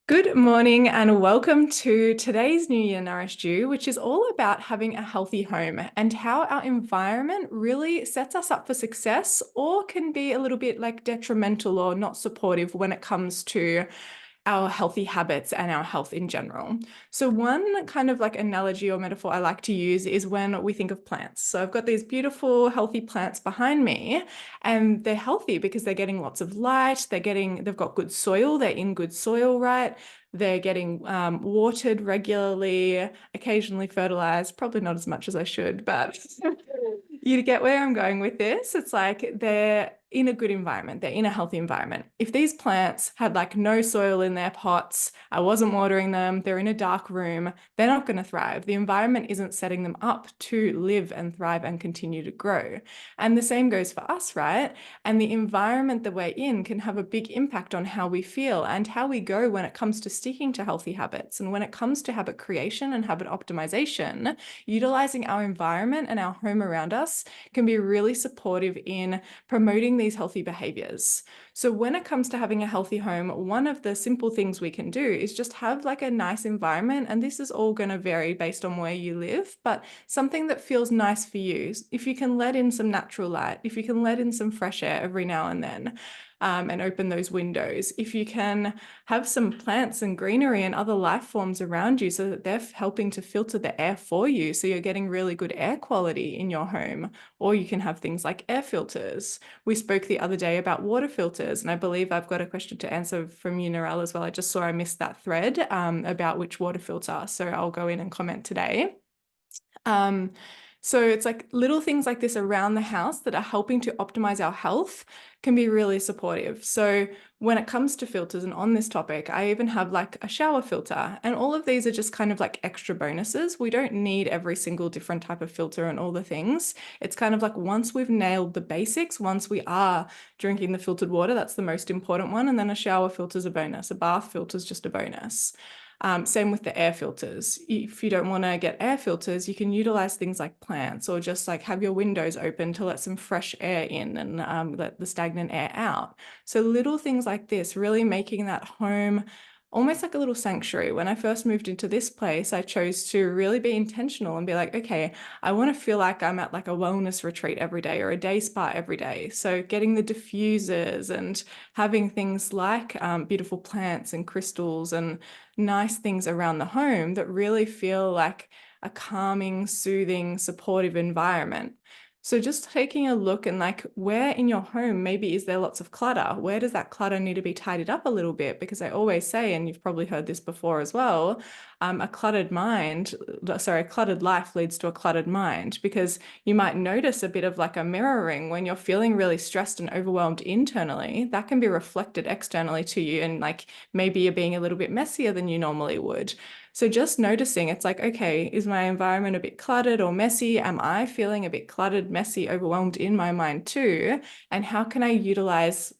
Good morning and welcome to today's New Year Nourished You, which is all about having a healthy home and how our environment really sets us up for success or can be a little bit like detrimental or not supportive when it comes to our healthy habits and our health in general. So one kind of like analogy or metaphor I like to use is when we think of plants. So I've got these beautiful, healthy plants behind me, and they're healthy because they're getting lots of light, they've got good soil, they're in good soil, right? They're getting watered regularly, occasionally fertilized, probably not as much as I should, but you get where I'm going with this. It's like they're in a good environment, they're in a healthy environment. If these plants had like no soil in their pots, I wasn't watering them, they're in a dark room, they're not going to thrive. The environment isn't setting them up to live and thrive and continue to grow. And the same goes for us, right? And the environment that we're in can have a big impact on how we feel and how we go when it comes to sticking to healthy habits. And when it comes to habit creation and habit optimization, utilizing our environment and our home around us can be really supportive in promoting these healthy behaviors. So when it comes to having a healthy home, one of the simple things we can do is just have like a nice environment. And this is all going to vary based on where you live, but something that feels nice for you. If you can let in some natural light, if you can let in some fresh air every now and then, and open those windows, if you can have some plants and greenery and other life forms around you so that they're helping to filter the air for you, so you're getting really good air quality in your home. Or you can have things like air filters. We spoke the other day about water filters, and I believe I've got a question to answer from you, Narelle, as well. I just saw I missed that thread about which water filter, so I'll go in and comment today. Um, so it's like little things like this around the house that are helping to optimize our health can be really supportive. So when it comes to filters and on this topic, I even have like a shower filter, and all of these are just kind of like extra bonuses. We don't need every single different type of filter and all the things. It's kind of like once we've nailed the basics, once we are drinking the filtered water, that's the most important one. And then a shower filter is a bonus. A bath filter is just a bonus. Same with the air filters. If you don't want to get air filters, you can utilize things like plants or just like have your windows open to let some fresh air in and let the stagnant air out. So little things like this, really making that home almost like a little sanctuary. When I first moved into this place, I chose to really be intentional and be like, okay, I want to feel like I'm at like a wellness retreat every day or a day spa every day. So getting the diffusers and having things like beautiful plants and crystals and nice things around the home that really feel like a calming, soothing, supportive environment. So just taking a look and like where in your home maybe is there lots of clutter? Where does that clutter need to be tidied up a little bit? Because I always say, and you've probably heard this before as well, a cluttered life leads to a cluttered mind, because you might notice a bit of like a mirroring when you're feeling really stressed and overwhelmed internally. That can be reflected externally to you, and like maybe you're being a little bit messier than you normally would. So just noticing, it's like, okay, is my environment a bit cluttered or messy? Am I feeling a bit cluttered, messy, overwhelmed in my mind too? And how can I utilize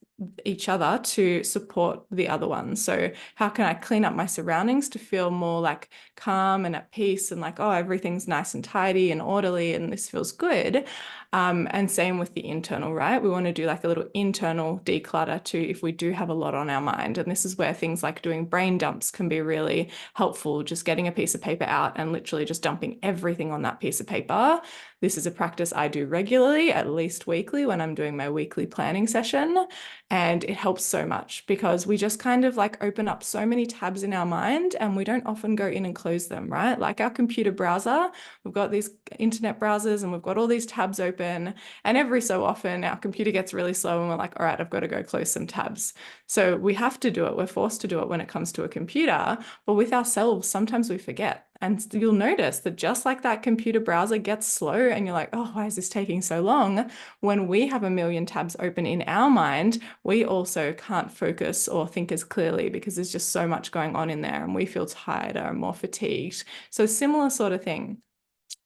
each other to support the other one? So how can I clean up my surroundings to feel more like calm and at peace and like, oh, everything's nice and tidy and orderly and this feels good. And same with the internal, right? We want to do like a little internal declutter too if we do have a lot on our mind. And this is where things like doing brain dumps can be really helpful, just getting a piece of paper out and literally just dumping everything on that piece of paper. This is a practice I do regularly, at least weekly, when I'm doing my weekly planning session. And it helps so much because we just kind of like open up so many tabs in our mind and we don't often go in and close them, right? Like our computer browser, we've got these internet browsers and we've got all these tabs open. And every so often our computer gets really slow and we're like, all right, I've got to go close some tabs. So we have to do it. We're forced to do it when it comes to a computer. But with ourselves, sometimes we forget. And you'll notice that just like that computer browser gets slow and you're like, oh, why is this taking so long? When we have a million tabs open in our mind, we also can't focus or think as clearly because there's just so much going on in there and we feel tired or more fatigued. So similar sort of thing.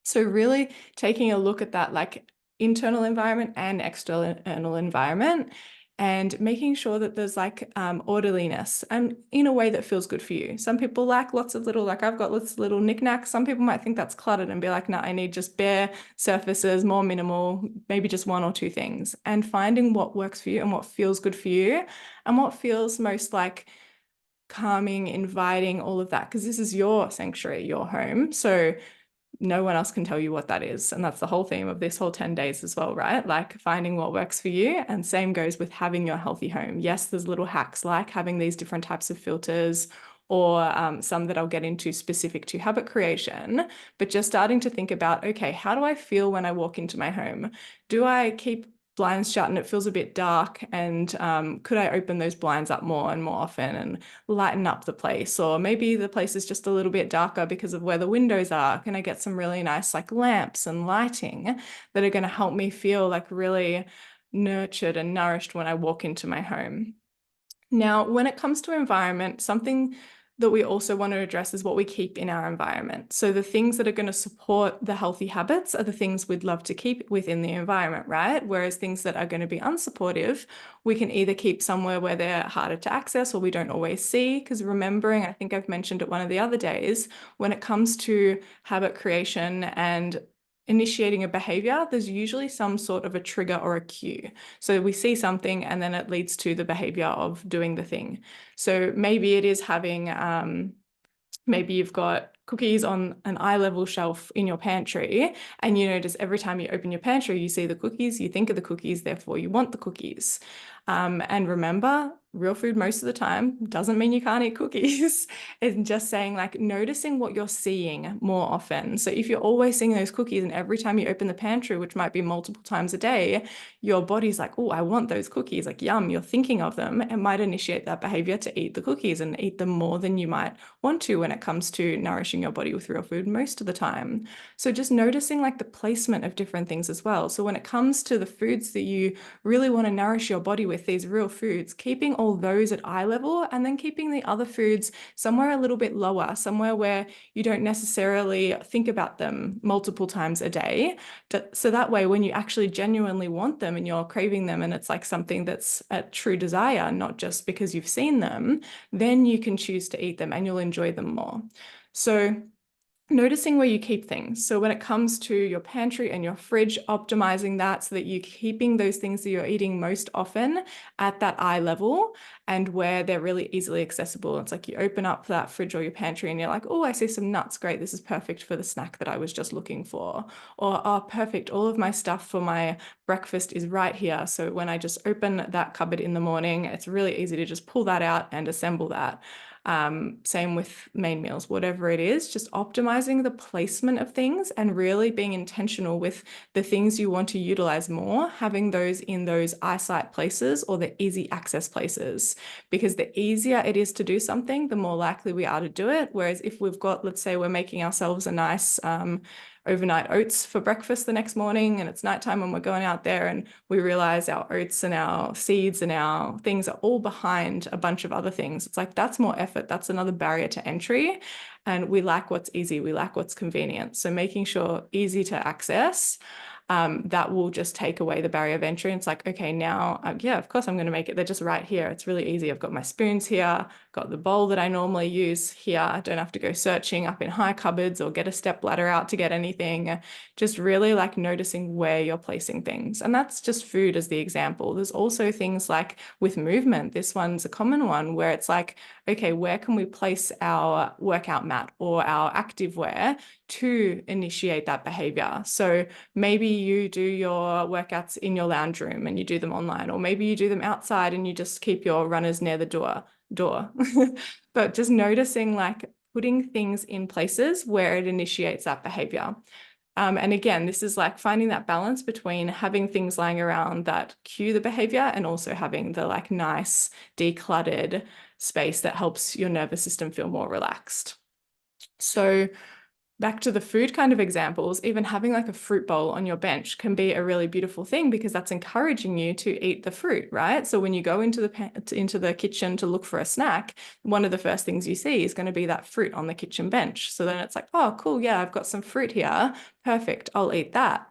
So really taking a look at that like internal environment and external environment and making sure that there's like orderliness and in a way that feels good for you. Some people like lots of little, like I've got lots of little knickknacks. Some people might think that's cluttered and be like, no, I need just bare surfaces, more minimal, maybe just one or two things, and finding what works for you and what feels good for you and what feels most like calming, inviting, all of that, because this is your sanctuary, your home. So no one else can tell you what that is. And that's the whole theme of this whole 10 days as well, right? Like finding what works for you. And same goes with having your healthy home. Yes, there's little hacks like having these different types of filters, or some that I'll get into specific to habit creation, but just starting to think about, okay, how do I feel when I walk into my home? Do I keep blinds shut and it feels a bit dark? And could I open those blinds up more and more often and lighten up the place? Or maybe the place is just a little bit darker because of where the windows are. Can I get some really nice like lamps and lighting that are going to help me feel like really nurtured and nourished when I walk into my home? Now, when it comes to environment, something that we also want to address is what we keep in our environment. So the things that are going to support the healthy habits are the things we'd love to keep within the environment, right? Whereas things that are going to be unsupportive, we can either keep somewhere where they're harder to access or we don't always see. Because remembering, I think I've mentioned it one of the other days, when it comes to habit creation and initiating a behavior, there's usually some sort of a trigger or a cue. So we see something and then it leads to the behavior of doing the thing. So maybe it is having, maybe you've got cookies on an eye level shelf in your pantry, and you notice every time you open your pantry, you see the cookies, you think of the cookies, therefore you want the cookies. And remember, real food most of the time doesn't mean you can't eat cookies. It's just saying like noticing what you're seeing more often. So if you're always seeing those cookies and every time you open the pantry, which might be multiple times a day, your body's like, oh, I want those cookies, like yum, you're thinking of them, it might initiate that behavior to eat the cookies and eat them more than you might want to when it comes to nourishing your body with real food most of the time. So just noticing like the placement of different things as well. So when it comes to the foods that you really want to nourish your body with, these real foods, keeping all those at eye level and then keeping the other foods somewhere a little bit lower, somewhere where you don't necessarily think about them multiple times a day. So that way, when you actually genuinely want them and you're craving them and it's like something that's a true desire, not just because you've seen them, then you can choose to eat them and you'll enjoy them more. So noticing where you keep things. So when it comes to your pantry and your fridge, optimizing that so that you're keeping those things that you're eating most often at that eye level and where they're really easily accessible. It's like you open up that fridge or your pantry and you're like, oh, I see some nuts. Great. This is perfect for the snack that I was just looking for. Or, oh, perfect. All of my stuff for my breakfast is right here. So when I just open that cupboard in the morning, it's really easy to just pull that out and assemble that. Same with main meals, whatever it is, just optimizing the placement of things and really being intentional with the things you want to utilize more, having those in those eyesight places or the easy access places. Because the easier it is to do something, the more likely we are to do it. Whereas if we've got, let's say we're making ourselves a nice overnight oats for breakfast the next morning and it's nighttime when we're going out there and we realize our oats and our seeds and our things are all behind a bunch of other things. It's like, that's more effort. That's another barrier to entry. And we like what's easy. We like what's convenient. So making sure easy to access, that will just take away the barrier of entry. And it's like, okay, now, yeah, of course I'm going to make it. They're just right here. It's really easy. I've got my spoons here, got the bowl that I normally use here. I don't have to go searching up in high cupboards or get a step ladder out to get anything. Just really like noticing where you're placing things. And that's just food as the example. There's also things like with movement. This one's a common one where it's like, okay, where can we place our workout mat or our active wear to initiate that behavior? So maybe you do your workouts in your lounge room and you do them online, or maybe you do them outside and you just keep your runners near the door. But just noticing like putting things in places where it initiates that behavior. And again, this is like finding that balance between having things lying around that cue the behavior and also having the like nice decluttered space that helps your nervous system feel more relaxed. So back to the food kind of examples, even having like a fruit bowl on your bench can be a really beautiful thing because that's encouraging you to eat the fruit, right? So when you go into the kitchen to look for a snack, one of the first things you see is going to be that fruit on the kitchen bench. So then it's like, oh, cool, yeah, I've got some fruit here. Perfect, I'll eat that.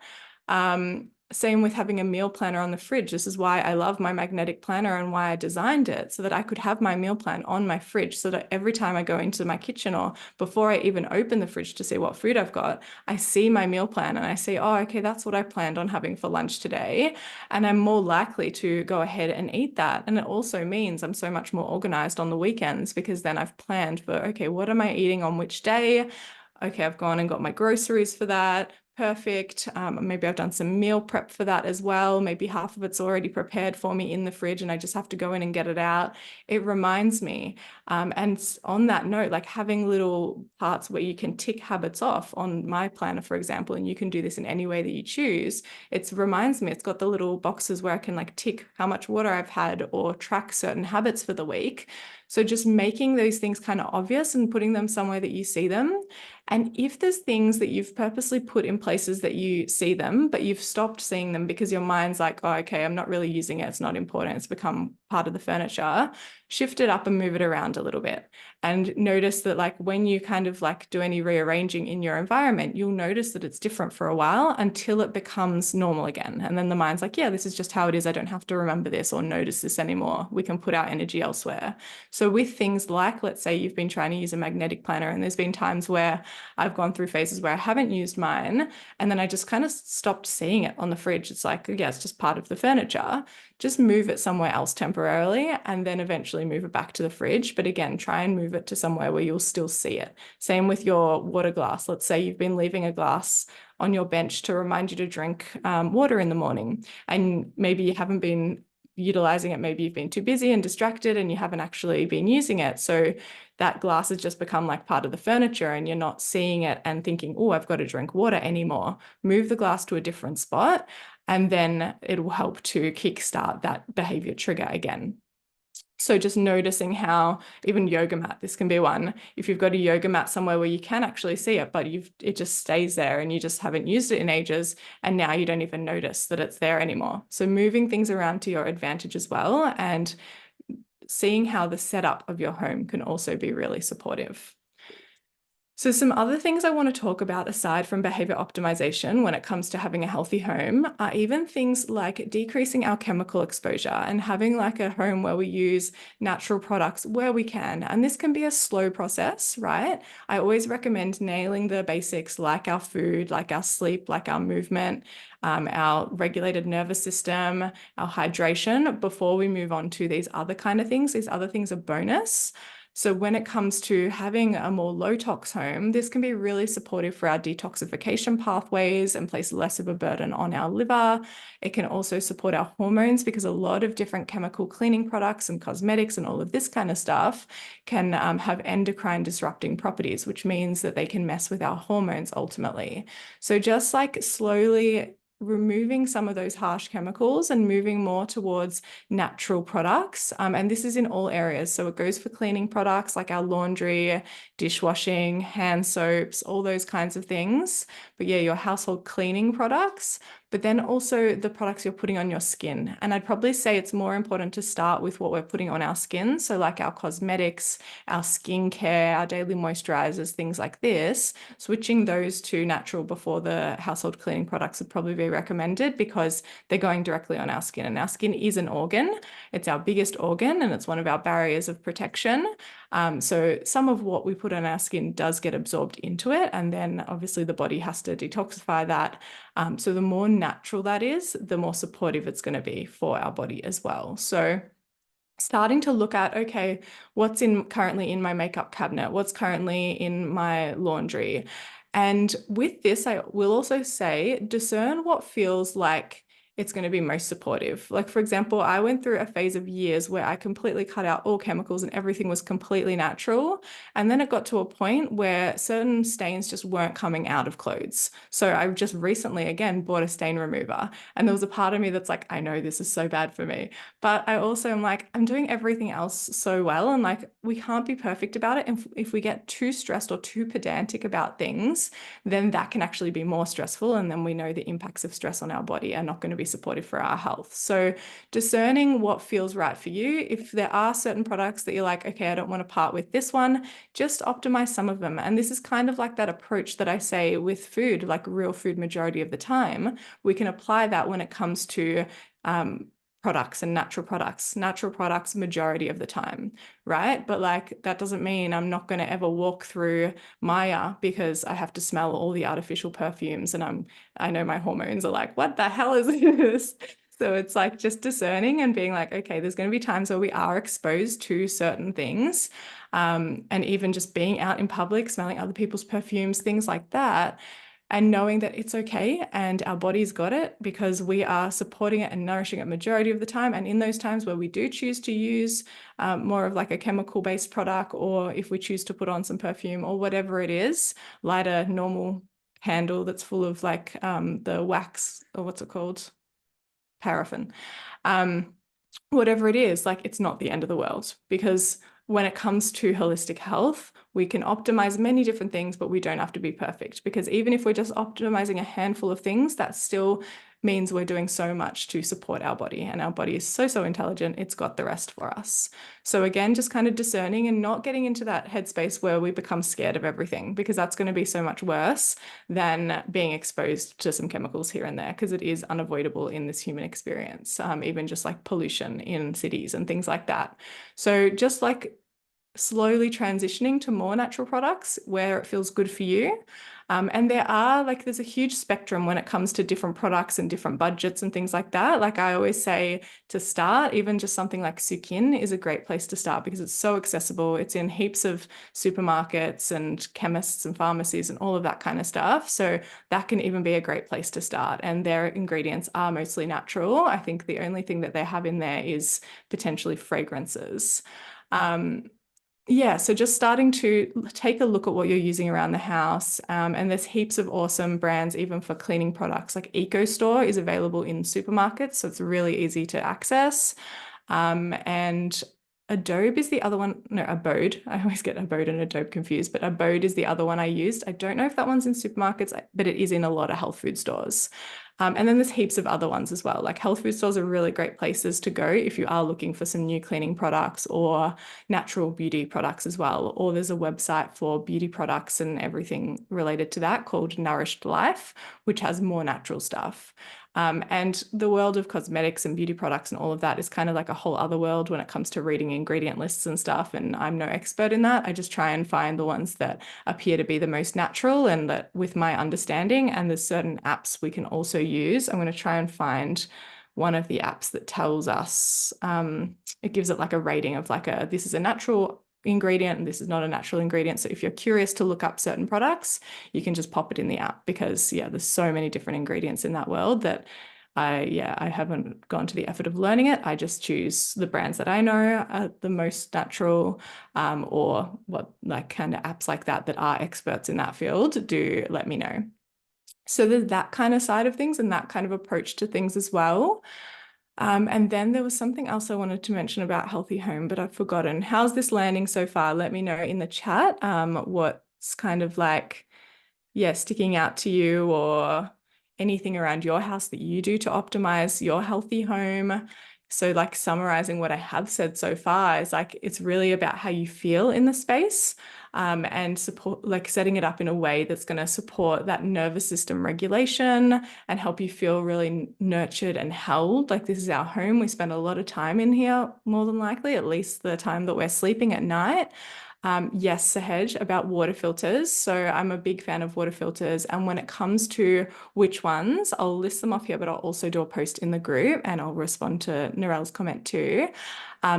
Same with having a meal planner on the fridge. This is why I love my magnetic planner and why I designed it, so that I could have my meal plan on my fridge, so that every time I go into my kitchen or before I even open the fridge to see what food I've got, I see my meal plan and I see, oh, okay, that's what I planned on having for lunch today. And I'm more likely to go ahead and eat that. And it also means I'm so much more organized on the weekends, because then I've planned for, okay, what am I eating on which day? Okay, I've gone and got my groceries for that. Perfect. Maybe I've done some meal prep for that as well. Maybe half of it's already prepared for me in the fridge and I just have to go in and get it out. It reminds me. And on that note, like having little parts where you can tick habits off on my planner, for example, and you can do this in any way that you choose. It reminds me, it's got the little boxes where I can like tick how much water I've had or track certain habits for the week. So just making those things kind of obvious and putting them somewhere that you see them. And if there's things that you've purposely put in places that you see them, but you've stopped seeing them because your mind's like, oh, okay, I'm not really using it. It's not important. It's become part of the furniture. Shift it up and move it around a little bit. And notice that like when you kind of like do any rearranging in your environment, you'll notice that it's different for a while until it becomes normal again. And then the mind's like, yeah, this is just how it is. I don't have to remember this or notice this anymore. We can put our energy elsewhere. So with things like, let's say you've been trying to use a magnetic planner and there's been times where I've gone through phases where I haven't used mine and then I just kind of stopped seeing it on the fridge. It's like, yeah, it's just part of the furniture. Just move it somewhere else temporarily and then eventually move it back to the fridge. But again, try and move it to somewhere where you'll still see it. Same with your water glass. Let's say you've been leaving a glass on your bench to remind you to drink water in the morning, and maybe you haven't been utilizing it. Maybe you've been too busy and distracted and you haven't actually been using it. So that glass has just become like part of the furniture and you're not seeing it and thinking, oh, I've got to drink water anymore. Move the glass to a different spot and then it will help to kickstart that behavior trigger again. So just noticing how even yoga mat, this can be one. If you've got a yoga mat somewhere where you can actually see it, but it just stays there and you just haven't used it in ages, and now you don't even notice that it's there anymore. So moving things around to your advantage as well, and seeing how the setup of your home can also be really supportive. So some other things I want to talk about aside from behavior optimization when it comes to having a healthy home are even things like decreasing our chemical exposure and having like a home where we use natural products where we can. And this can be a slow process, right? I always recommend nailing the basics like our food, like our sleep, like our movement, our regulated nervous system, our hydration before we move on to these other kind of things. These other things are bonus. So when it comes to having a more low tox home, this can be really supportive for our detoxification pathways and place less of a burden on our liver. It can also support our hormones because a lot of different chemical cleaning products and cosmetics and all of this kind of stuff can have endocrine disrupting properties, which means that they can mess with our hormones ultimately. So just like slowly removing some of those harsh chemicals and moving more towards natural products. And this is in all areas. So it goes for cleaning products like our laundry, dishwashing, hand soaps, all those kinds of things. But yeah, your household cleaning products, but then also the products you're putting on your skin. And I'd probably say it's more important to start with what we're putting on our skin. So like our cosmetics, our skincare, our daily moisturizers, things like this, switching those to natural before the household cleaning products would probably be recommended because they're going directly on our skin. And our skin is an organ. It's our biggest organ and it's one of our barriers of protection. So some of what we put on our skin does get absorbed into it. And then obviously the body has to detoxify that. So the more natural that is, the more supportive it's going to be for our body as well. So starting to look at, okay, what's currently in my makeup cabinet? What's currently in my laundry? And with this, I will also say, discern what feels like it's going to be most supportive. Like, for example, I went through a phase of years where I completely cut out all chemicals and everything was completely natural. And then it got to a point where certain stains just weren't coming out of clothes. So I just recently, again, bought a stain remover. And there was a part of me that's like, I know this is so bad for me. But I also am like, I'm doing everything else so well. And like, we can't be perfect about it. And if we get too stressed or too pedantic about things, then that can actually be more stressful. And then we know the impacts of stress on our body are not going to be supportive for our health. So discerning what feels right for you. If there are certain products that you're like, okay, I don't want to part with this one, just optimize some of them. And this is kind of like that approach that I say with food, like real food majority of the time. We can apply that when it comes to products and natural products majority of the time, right? But like that doesn't mean I'm not going to ever walk through Maya because I have to smell all the artificial perfumes and I know my hormones are like, what the hell is this? So it's like just discerning and being like, okay, there's going to be times where we are exposed to certain things. And even just being out in public, smelling other people's perfumes, things like that, and knowing that it's okay and our body's got it because we are supporting it and nourishing it majority of the time. And in those times where we do choose to use more of like a chemical-based product, or if we choose to put on some perfume or whatever it is, light a normal candle that's full of like the wax, or what's it called? Paraffin. Whatever it is, like it's not the end of the world, because when it comes to holistic health, we can optimize many different things, but we don't have to be perfect, because even if we're just optimizing a handful of things, that still means we're doing so much to support our body, and our body is so intelligent, it's got the rest for us. So again, just kind of discerning and not getting into that headspace where we become scared of everything, because that's going to be so much worse than being exposed to some chemicals here and there, because it is unavoidable in this human experience, even just like pollution in cities and things like that. So just like slowly transitioning to more natural products where it feels good for you. And there's a huge spectrum when it comes to different products and different budgets and things like that. Like I always say, to start, even just something like Sukin is a great place to start because it's so accessible. It's in heaps of supermarkets and chemists and pharmacies and all of that kind of stuff. So that can even be a great place to start. And their ingredients are mostly natural. I think the only thing that they have in there is potentially fragrances. Yeah, so just starting to take a look at what you're using around the house. And there's heaps of awesome brands, even for cleaning products. Like EcoStore is available in supermarkets, so it's really easy to access. And Adobe is the other one. No, Abode. I always get Abode and Adobe confused, but Abode is the other one I used. I don't know if that one's in supermarkets, but it is in a lot of health food stores. And then there's heaps of other ones as well. Like health food stores are really great places to go if you are looking for some new cleaning products or natural beauty products as well. Or there's a website for beauty products and everything related to that called Nourished Life, which has more natural stuff. And the world of cosmetics and beauty products and all of that is kind of like a whole other world when it comes to reading ingredient lists and stuff. And I'm no expert in that. I just try and find the ones that appear to be the most natural and that with my understanding. And there's certain apps we can also use. I'm going to try and find one of the apps that tells us, it gives it like a rating of like this is a natural ingredient and this is not a natural ingredient. So if you're curious to look up certain products, you can just pop it in the app because there's so many different ingredients in that world that I haven't gone to the effort of learning it. I just choose the brands that I know are the most natural, or what like kind of apps like that are experts in that field do let me know. So there's that kind of side of things and that kind of approach to things as well. And then there was something else I wanted to mention about Healthy Home, but I've forgotten. How's this landing so far? Let me know in the chat what's kind of like, sticking out to you, or anything around your house that you do to optimize your healthy home. So like summarizing what I have said so far is like, it's really about how you feel in the space, and support, like setting it up in a way that's going to support that nervous system regulation and help you feel really nurtured and held. Like this is our home. We spend a lot of time in here, more than likely, at least the time that we're sleeping at night. Yes, Sahej, about water filters. So I'm a big fan of water filters. And when it comes to which ones, I'll list them off here, but I'll also do a post in the group and I'll respond to Narelle's comment too.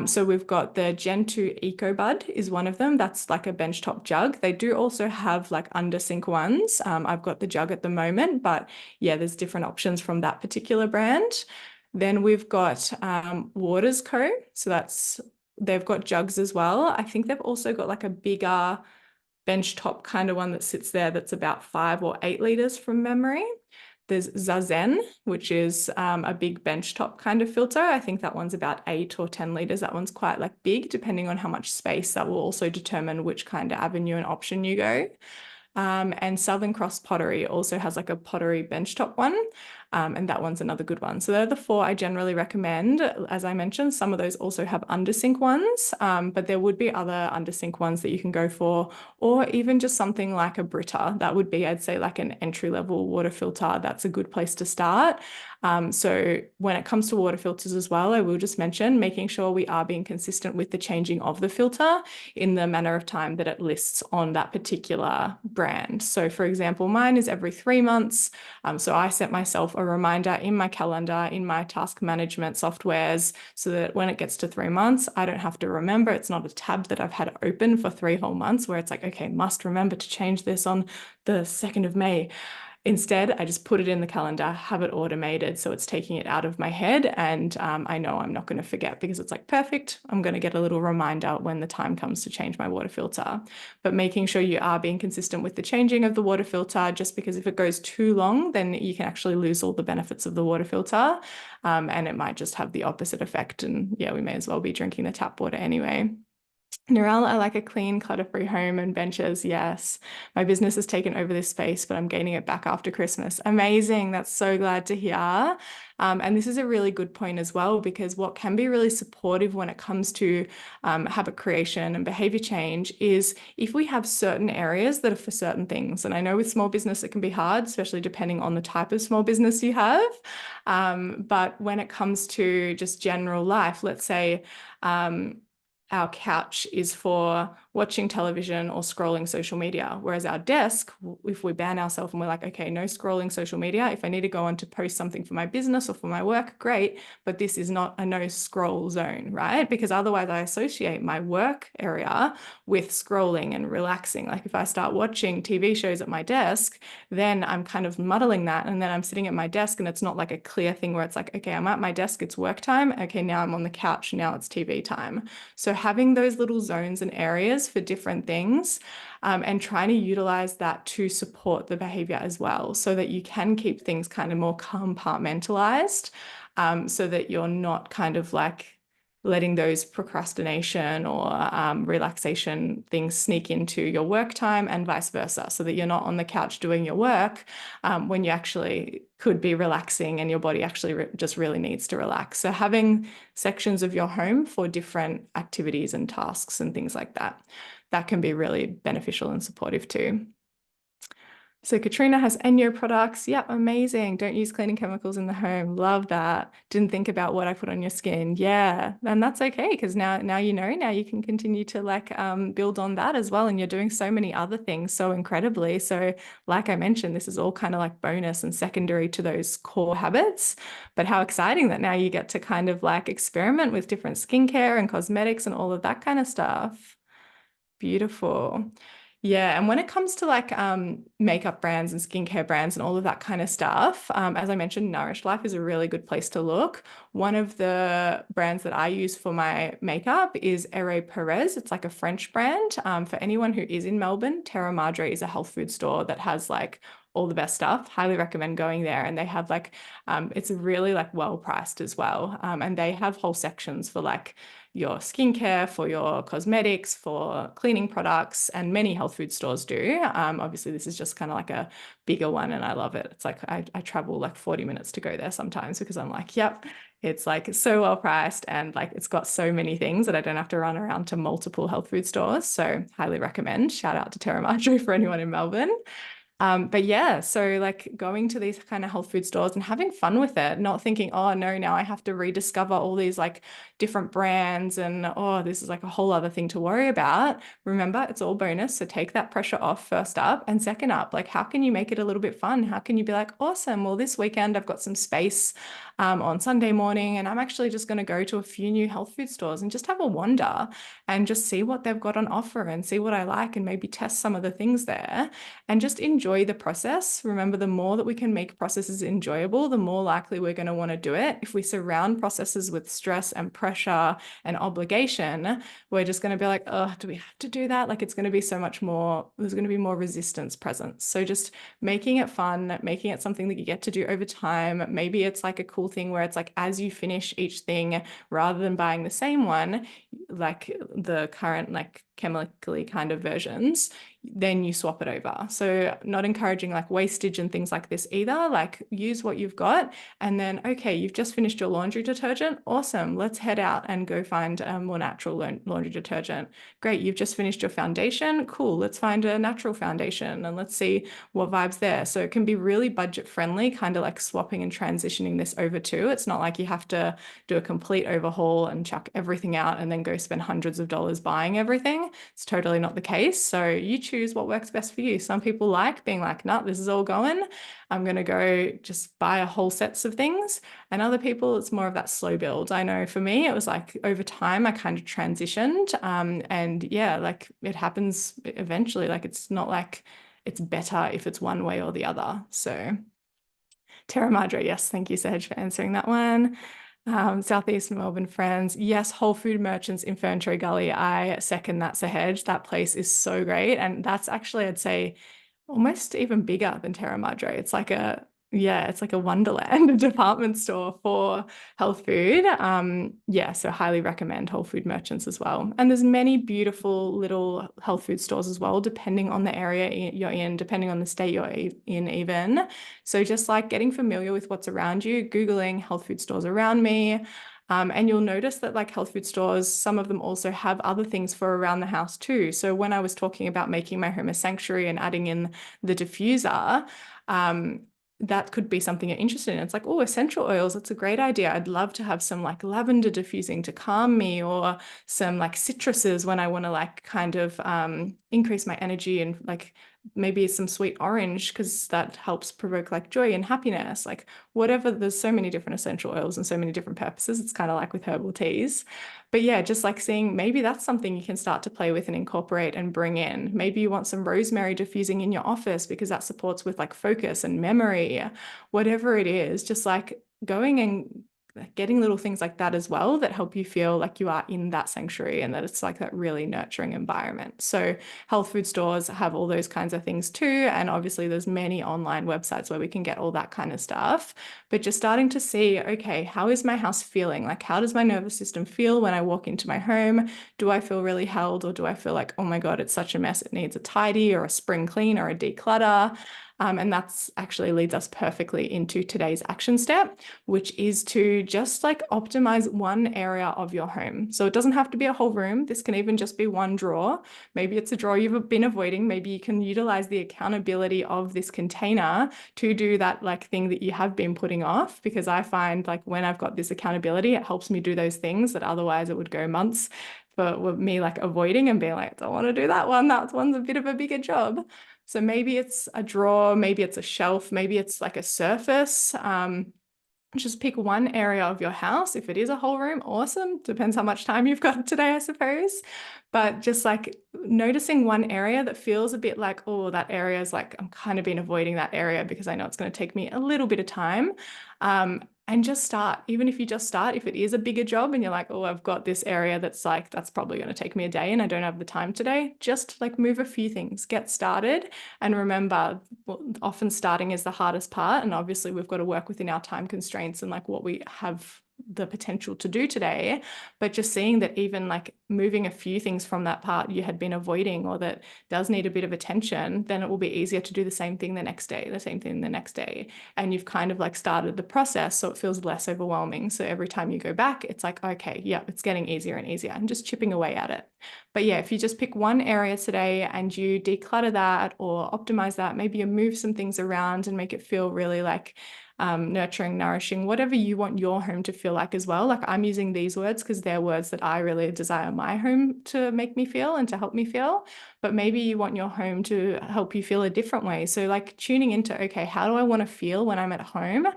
So we've got the Gen 2 EcoBud is one of them. That's like a benchtop jug. They do also have like under sink ones. I've got the jug at the moment, but there's different options from that particular brand. Then we've got Waters Co. So they've got jugs as well. I think they've also got like a bigger benchtop kind of one that sits there that's about 5 or 8 liters from memory. There's Zazen, which is a big benchtop kind of filter. I think that one's about 8 or 10 liters. That one's quite like big, depending on how much space. That will also determine which kind of avenue and option you go. And Southern Cross Pottery also has like a pottery benchtop one. And that one's another good one. So they're the four I generally recommend. As I mentioned, some of those also have under sink ones, but there would be other under sink ones that you can go for, or even just something like a Brita. That would be, I'd say, like an entry-level water filter. That's a good place to start. So when it comes to water filters as well, I will just mention making sure we are being consistent with the changing of the filter in the manner of time that it lists on that particular brand. So for example, mine is every 3 months. So I set myself a reminder in my calendar, in my task management softwares, so that when it gets to 3 months, I don't have to remember. It's not a tab that I've had open for 3 whole months where it's like, okay, must remember to change this on the 2nd of May. Instead, I just put it in the calendar, have it automated, so it's taking it out of my head, and I know I'm not going to forget because it's like, perfect, I'm going to get a little reminder when the time comes to change my water filter. But making sure you are being consistent with the changing of the water filter, just because if it goes too long, then you can actually lose all the benefits of the water filter, and it might just have the opposite effect, and yeah, we may as well be drinking the tap water anyway. Narelle, I like a clean, clutter-free home and benches. Yes. My business has taken over this space, but I'm gaining it back after Christmas. Amazing. That's so glad to hear. And this is a really good point as well, because what can be really supportive when it comes to habit creation and behavior change is if we have certain areas that are for certain things. And I know with small business, it can be hard, especially depending on the type of small business you have. But when it comes to just general life, let's say, our couch is for watching television or scrolling social media, whereas our desk, if we ban ourselves and we're like, okay, no scrolling social media, if I need to go on to post something for my business or for my work, great, but this is not a no scroll zone, right? Because otherwise I associate my work area with scrolling and relaxing. Like if I start watching TV shows at my desk, then I'm kind of muddling that, and then I'm sitting at my desk and it's not like a clear thing where it's like, okay, I'm at my desk, it's work time, okay, now I'm on the couch, now it's TV time. So having those little zones and areas for different things, and trying to utilize that to support the behavior as well, so that you can keep things kind of more compartmentalized, so that you're not kind of like letting those procrastination or relaxation things sneak into your work time and vice versa, so that you're not on the couch doing your work when you actually could be relaxing and your body actually just really needs to relax. So having sections of your home for different activities and tasks and things like that, that can be really beneficial and supportive too. So Katrina has Enyo products. Yep, amazing. Don't use cleaning chemicals in the home. Love that. Didn't think about what I put on your skin. Yeah, and that's okay, because now you know, now you can continue to like build on that as well. And you're doing so many other things so incredibly. So like I mentioned, this is all kind of like bonus and secondary to those core habits. But how exciting that now you get to kind of like experiment with different skincare and cosmetics and all of that kind of stuff. Beautiful. Yeah, and when it comes to like makeup brands and skincare brands and all of that kind of stuff, as I mentioned, Nourished Life is a really good place to look. One of the brands that I use for my makeup is Ere Perez. It's like a French brand. For anyone who is in Melbourne, Terra Madre is a health food store that has like all the best stuff. Highly recommend going there. And they have like, it's really like well priced as well. And they have whole sections for like your skincare, for your cosmetics, for cleaning products, and many health food stores do. Obviously, this is just kind of like a bigger one, and I love it. It's like I travel like 40 minutes to go there sometimes because I'm like, yep, it's like so well priced, and like it's got so many things that I don't have to run around to multiple health food stores. So highly recommend. Shout out to Terra Madre for anyone in Melbourne. But yeah, so like going to these kind of health food stores and having fun with it, not thinking, oh no, now I have to rediscover all these like different brands and oh, this is like a whole other thing to worry about. Remember, it's all bonus. So take that pressure off first up, and second up, like how can you make it a little bit fun? How can you be like, awesome, well, this weekend I've got some space on Sunday morning, and I'm actually just going to go to a few new health food stores and just have a wander and just see what they've got on offer and see what I like and maybe test some of the things there and just enjoy the process. Remember, the more that we can make processes enjoyable, the more likely we're going to want to do it. If we surround processes with stress and pressure and obligation, we're just going to be like, oh, do we have to do that? Like it's going to be so much more, there's going to be more resistance present. So just making it fun, making it something that you get to do over time. Maybe it's like a cool thing where it's like, as you finish each thing, rather than buying the same one, like the current like chemically kind of versions, then you swap it over. So not encouraging like wastage and things like this either. Like use what you've got, and then, okay, you've just finished your laundry detergent. Awesome. Let's head out and go find a more natural laundry detergent. Great. You've just finished your foundation. Cool. Let's find a natural foundation and let's see what vibes there. So it can be really budget friendly, kind of like swapping and transitioning this over too. It's not like you have to do a complete overhaul and chuck everything out and then go spend hundreds of dollars buying everything. It's totally not the case. So you choose what works best for you. Some people like being like, nah, this is all going. I'm going to go just buy a whole sets of things. And other people, it's more of that slow build. I know for me, it was like over time, I kind of transitioned. And yeah, like it happens eventually. Like it's not like it's better if it's one way or the other. So Terra Madre, yes, thank you, Sahej, for answering that one. Southeast Melbourne friends, yes, Whole Food Merchants in Ferntree Gully. I second that, Sahej. That place is so great. And that's actually, I'd say, almost even bigger than Terra Madre. It's like it's like a wonderland department store for health food. Yeah, so highly recommend Whole Food Merchants as well. And there's many beautiful little health food stores as well, depending on the area you're in, depending on the state you're in even. So just like getting familiar with what's around you, Googling health food stores around me. And you'll notice that like health food stores, some of them also have other things for around the house too. So when I was talking about making my home a sanctuary and adding in the diffuser, that could be something you're interested in. It's like, oh, essential oils, that's a great idea. I'd love to have some like lavender diffusing to calm me, or some like citruses when I want to like kind of increase my energy, and like maybe some sweet orange because that helps provoke like joy and happiness, like whatever. There's so many different essential oils and so many different purposes. It's kind of like with herbal teas. But yeah, just like seeing maybe that's something you can start to play with and incorporate and bring in. Maybe you want some rosemary diffusing in your office because that supports with like focus and memory, whatever it is, just like going and getting little things like that as well that help you feel like you are in that sanctuary and that it's like that really nurturing environment. So health food stores have all those kinds of things too. And obviously there's many online websites where we can get all that kind of stuff. But just starting to see, okay, how is my house feeling? Like, how does my nervous system feel when I walk into my home? Do I feel really held, or do I feel like, oh my God, it's such a mess, it needs a tidy or a spring clean or a declutter? And that's actually leads us perfectly into today's action step, which is to just like optimize one area of your home. So it doesn't have to be a whole room. This can even just be one drawer. Maybe it's a drawer you've been avoiding. Maybe you can utilize the accountability of this container to do that like thing that you have been putting off. Because I find like when I've got this accountability, it helps me do those things that otherwise it would go months for me like avoiding and being like, I don't want to do that one. That one's a bit of a bigger job. So maybe it's a drawer, maybe it's a shelf, maybe it's like a surface. Just pick one area of your house. If it is a whole room, awesome. Depends how much time you've got today, I suppose. But just like noticing one area that feels a bit like, oh, that area is like, I'm kind of been avoiding that area because I know it's going to take me a little bit of time. And just start. Even if you just start, if it is a bigger job and you're like, oh, I've got this area that's like, that's probably going to take me a day and I don't have the time today, just like move a few things, get started. And remember, well, often starting is the hardest part. And obviously we've got to work within our time constraints and like what we have the potential to do today. But just seeing that even like moving a few things from that part you had been avoiding or that does need a bit of attention, then it will be easier to do the same thing the next day, the same thing the next day. And you've kind of like started the process so it feels less overwhelming. So every time you go back, it's like, okay, yeah, it's getting easier and easier and just chipping away at it. But yeah, if you just pick one area today and you declutter that or optimize that, maybe you move some things around and make it feel really like nurturing, nourishing, whatever you want your home to feel like as well. Like I'm using these words because they're words that I really desire my home to make me feel and to help me feel. But maybe you want your home to help you feel a different way. So like tuning into, okay, how do I want to feel when I'm at home?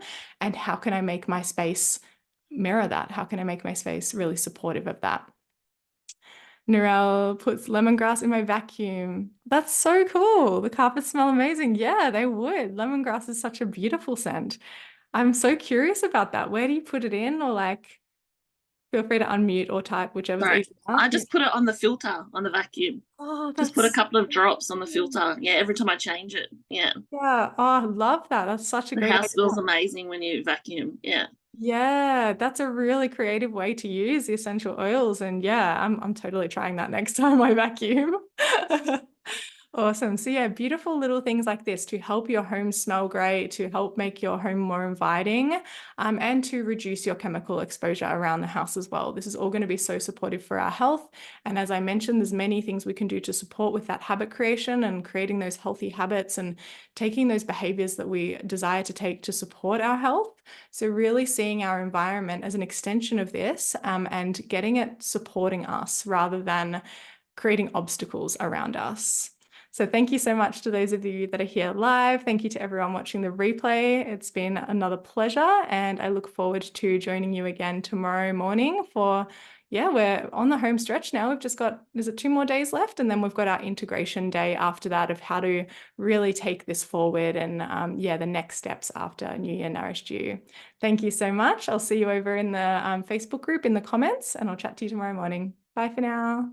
And how can I make my space mirror that? How can I make my space really supportive of that? Narelle puts lemongrass in my vacuum. That's so cool. The carpets smell amazing. Yeah, they would. Lemongrass is such a beautiful scent. I'm so curious about that. Where do you put it in? Or like, feel free to unmute or type, whichever's Right. easier. I Yeah. just put it on the filter, on the vacuum. Oh, Just put a that's couple of drops on the filter. Yeah, every time I change it. Yeah. yeah. Oh, I love that. That's such a The great house idea. smells amazing when you vacuum. Yeah. Yeah, that's a really creative way to use the essential oils. And yeah, I'm totally trying that next time I vacuum. Awesome. So yeah, beautiful little things like this to help your home smell great, to help make your home more inviting, and to reduce your chemical exposure around the house as well. This is all going to be so supportive for our health. And as I mentioned, there's many things we can do to support with that habit creation and creating those healthy habits and taking those behaviors that we desire to take to support our health. So really seeing our environment as an extension of this, and getting it supporting us rather than creating obstacles around us. So thank you so much to those of you that are here live. Thank you to everyone watching the replay. It's been another pleasure, and I look forward to joining you again tomorrow morning for, yeah, we're on the home stretch now. We've just got, is it 2 more days left? And then we've got our integration day after that of how to really take this forward and, yeah, the next steps after New Year Nourished You. Thank you so much. I'll see you over in the Facebook group in the comments, and I'll chat to you tomorrow morning. Bye for now.